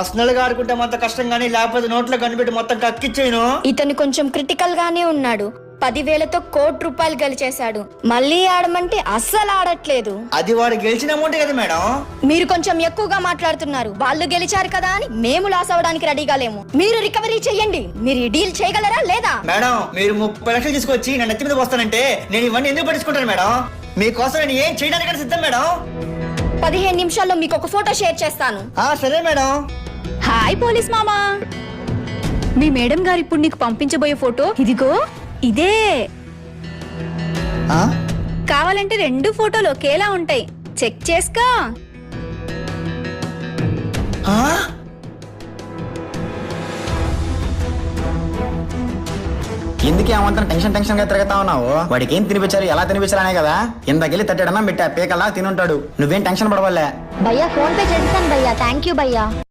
Personal గా ఆడుకుంటే మొత్తం కష్టం గానీ లేకపోతే నోట్లో కనిపెట్టి మొత్తం కక్కిచ్చేను. ఇతను కొంచెం క్రిటికల్ గానే ఉన్నాడు. 10,000తో ₹1,00,00,000 గెలిచేశాడు. మళ్ళీ ఆడమంటే అస్సలు ఆడట్లేదు. అది వాడు గెలిచిన అమౌంట్ కదా మేడం. మీరు కొంచెం ఎక్కువగా మాట్లాడుతున్నారు. వాళ్ళు గెలిచారు కదా అని మేము లాస్ అవ్వడానికి రెడీగా లేము. మీరు రికవరీ చెయ్యండి. మీరు ఈ డీల్ చేయగలరా లేదా? మేడం మీరు 30 లక్షలు తీసుకొచ్చి నన్ను నెత్తి మీద వస్తానంటే నేను ఇవన్నీ ఎందుకు పట్టించుకుంటాను మేడం? మీకోసం నేను ఏం చేయడానికి సిద్ధం మేడం. 15 నిమిషాల్లో మీకు ఒక ఫోటో షేర్ చేస్తాను. సరే మేడం. హాయ్ పోలీస్ మామా, మీ మేడం గారు ఇప్పుడు నీకు పంపించబోయే ఫోటో ఇదిగో ఇదే. కావాలంటే 2 ఫోటోలు ఒకేలా ఉంటాయి, చెక్ చేసుకో. ఎందుకు ఏమంతా టెన్షన్ గా తిరుగుతా ఉన్నావు? వాడికి ఏం తినిపించారు, ఎలా తినిపించాలనే కదా. ఇంతకెళ్ళి తట్టడన్నా పెట్టా పేకల్లా తినుంటాడు. నువ్వేం టెన్షన్ పడవలే. భయ్యా ఫోన్ పే చేస్తాను భయ్యా. థ్యాంక్ యూ భయ్యా.